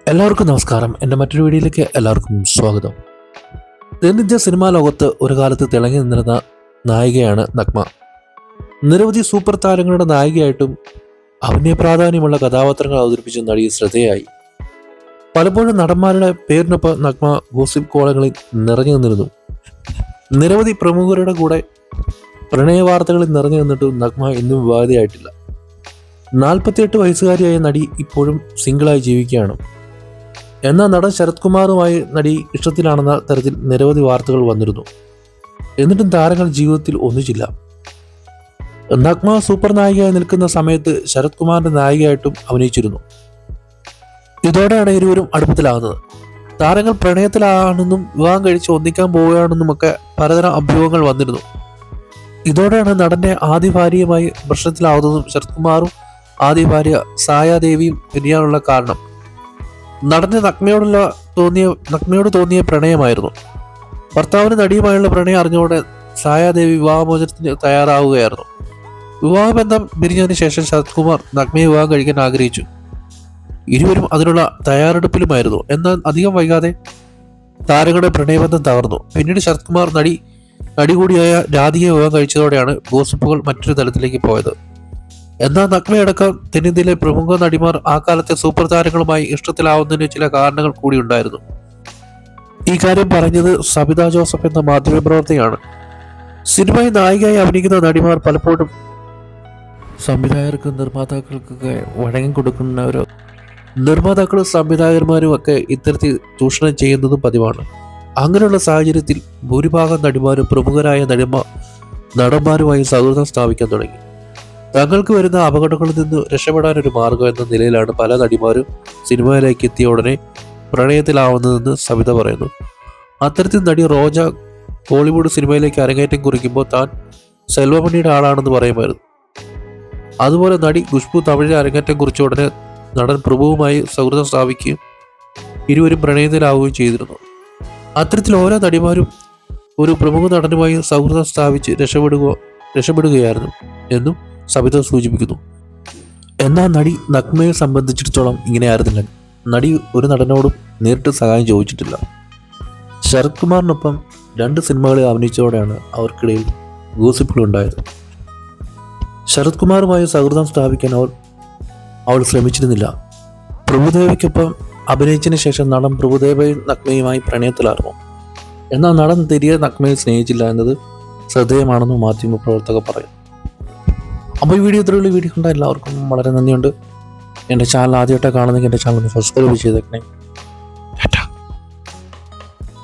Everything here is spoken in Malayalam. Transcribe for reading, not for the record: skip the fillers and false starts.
എല്ലാവർക്കും നമസ്കാരം. എൻ്റെ മറ്റൊരു വീഡിയോയിലേക്ക് എല്ലാവർക്കും സ്വാഗതം. തെന്നിന്ത്യ സിനിമാ ലോകത്ത് ഒരു കാലത്ത് തിളങ്ങി നിന്നിരുന്ന നായികയാണ് നഗ്മ. നിരവധി സൂപ്പർ താരങ്ങളുടെ നായികയായിട്ടും അഭിനയ പ്രാധാന്യമുള്ള കഥാപാത്രങ്ങൾ അവതരിപ്പിച്ച നടി ശ്രദ്ധേയായി. പലപ്പോഴും നടന്മാരുടെ പേരിനൊപ്പം നഗ്മ ഗോസിപ്പ് കോളങ്ങളിൽ നിറഞ്ഞു നിന്നിരുന്നു. നിരവധി പ്രമുഖരുടെ കൂടെ പ്രണയ വാർത്തകളിൽ നിറഞ്ഞു നിന്നിട്ടും നഗ്മ ഇന്നും വിവാഹിതയായിട്ടില്ല. 48 വയസ്സുകാരിയായ നടി ഇപ്പോഴും സിംഗിളായി ജീവിക്കുകയാണ്. എന്നാൽ നടൻ ശരത് കുമാറുമായി നടി ഇഷ്ടത്തിലാണെന്ന തരത്തിൽ നിരവധി വാർത്തകൾ വന്നിരുന്നു. എന്നിട്ടും താരങ്ങൾ ജീവിതത്തിൽ ഒന്നിച്ചില്ല. നഗ്മ സൂപ്പർ നായികയായി നിൽക്കുന്ന സമയത്ത് ശരത് കുമാറിന്റെ നായികയായിട്ടും അഭിനയിച്ചിരുന്നു. ഇതോടെയാണ് ഇരുവരും അടുപ്പത്തിലാകുന്നത്. താരങ്ങൾ പ്രണയത്തിലാണെന്നും വിവാഹം കഴിച്ച് ഒന്നിക്കാൻ പോവുകയാണെന്നും ഒക്കെ പലതരം അഭ്യൂഹങ്ങൾ വന്നിരുന്നു. ഇതോടെയാണ് നടന്റെ ആദ്യ ഭാര്യയുമായി പ്രശ്നത്തിലാവുന്നതും ശരത് കുമാറും ആദ്യ ഭാര്യ സായാദേവിയും പിരിയാനുള്ള കാരണം. നടന് നഗ്മയോട് തോന്നിയ പ്രണയമായിരുന്നു. ഭർത്താവിന് നടിയുമായുള്ള പ്രണയം അറിഞ്ഞുകൊണ്ട് സായാദേവി വിവാഹമോചനത്തിന് തയ്യാറാവുകയായിരുന്നു. വിവാഹബന്ധം പിരിഞ്ഞതിന് ശേഷം ശരത് കുമാർ നഗ്മയെ വിവാഹം കഴിക്കാൻ ആഗ്രഹിച്ചു. ഇരുവരും അതിനുള്ള തയ്യാറെടുപ്പിലുമായിരുന്നു. എന്നാൽ അധികം വൈകാതെ താരങ്ങളുടെ പ്രണയബന്ധം തകർന്നു. പിന്നീട് ശരത് കുമാർ നടി കൂടിയായ രാധികയെ വിവാഹം കഴിച്ചതോടെയാണ് ഗോസിപ്പുകൾ മറ്റൊരു തലത്തിലേക്ക് പോയത്. എന്നാൽ നഗ്മയടക്കം തെന്നിന്ത്യയിലെ പ്രമുഖ നടിമാർ ആ കാലത്തെ സൂപ്പർ താരങ്ങളുമായി ഇഷ്ടത്തിലാവുന്നതിന് ചില കാരണങ്ങൾ കൂടി ഉണ്ടായിരുന്നു. ഈ കാര്യം പറഞ്ഞത് സബിത ജോസഫ് എന്ന മാധ്യമപ്രവർത്തകയാണ്. സിനിമയിൽ നായികയായി അഭിനയിക്കുന്ന നടിമാർ പലപ്പോഴും സംവിധായകർക്കും നിർമ്മാതാക്കൾക്കൊക്കെ വഴങ്ങി കൊടുക്കുന്നവരോ നിർമ്മാതാക്കളും സംവിധായകന്മാരും ഒക്കെ ഇത്തരത്തിൽ ചൂഷണം ചെയ്യുന്നതും പതിവാണ്. അങ്ങനെയുള്ള സാഹചര്യത്തിൽ ഭൂരിഭാഗം നടിമാരും പ്രമുഖരായ നടന്മാരുമായി സൗഹൃദം സ്ഥാപിക്കാൻ തുടങ്ങി. തങ്ങൾക്ക് വരുന്ന അപകടങ്ങളിൽ നിന്ന് രക്ഷപ്പെടാനൊരു മാർഗം എന്ന നിലയിലാണ് പല നടിമാരും സിനിമയിലേക്ക് എത്തിയ ഉടനെ പ്രണയത്തിലാവുന്നതെന്ന് സവിത പറയുന്നു. അത്തരത്തിൽ നടി റോജ ഹോളിവുഡ് സിനിമയിലേക്ക് അരങ്ങേറ്റം കുറിക്കുമ്പോൾ താൻ സെൽവമണിയുടെ ആളാണെന്ന് പറയുമായിരുന്നു. അതുപോലെ നടി ഖുഷ്ബു തമിഴിൽ അരങ്ങേറ്റം കുറിച്ച ഉടനെ നടൻ പ്രഭുവുമായി സൗഹൃദം സ്ഥാപിക്കുകയും ഇരുവരും പ്രണയത്തിലാവുകയും ചെയ്തിരുന്നു. അത്തരത്തിൽ ഓരോ നടിമാരും ഒരു പ്രമുഖ നടനുമായി സൗഹൃദം സ്ഥാപിച്ച് രക്ഷപ്പെടുകയായിരുന്നു എന്നും സബിത സൂചിപ്പിക്കുന്നു. എന്നാൽ നടി നഗ്മയെ സംബന്ധിച്ചിടത്തോളം ഇങ്ങനെ ആയിരുന്നില്ല. നടി ഒരു നടനോടും നേരിട്ട് സഹായം ചോദിച്ചിട്ടില്ല. ശരത് കുമാറിനൊപ്പം 2 സിനിമകളിൽ അഭിനയിച്ചതോടെയാണ് അവർക്കിടയിൽ ഗോസിപ്പുകൾ ഉണ്ടായത്. ശരത് കുമാറുമായി സൗഹൃദം സ്ഥാപിക്കാൻ അവൾ ശ്രമിച്ചിരുന്നില്ല. പ്രഭുദേവയ്ക്കൊപ്പം അഭിനയിച്ചതിന് ശേഷം നടൻ പ്രഭുദേവയും നഗ്മയുമായി പ്രണയത്തിലായിരുന്നു. എന്നാൽ നടൻ തിരികെ നഗ്മയെ സ്നേഹിച്ചില്ല എന്നത് ശ്രദ്ധേയമാണെന്ന് മാധ്യമപ്രവർത്തകർ പറയും. അപ്പോൾ ഈ വീഡിയോ ഇത്രയുള്ള വീഡിയോ കണ്ട എല്ലാവർക്കും വളരെ നന്ദിയുണ്ട്. എൻ്റെ ചാനൽ ആദ്യമായിട്ട് കാണുന്നെങ്കിൽ എൻ്റെ ചാനൽ സബ്സ്ക്രൈബ് ചെയ്തേക്കണേ.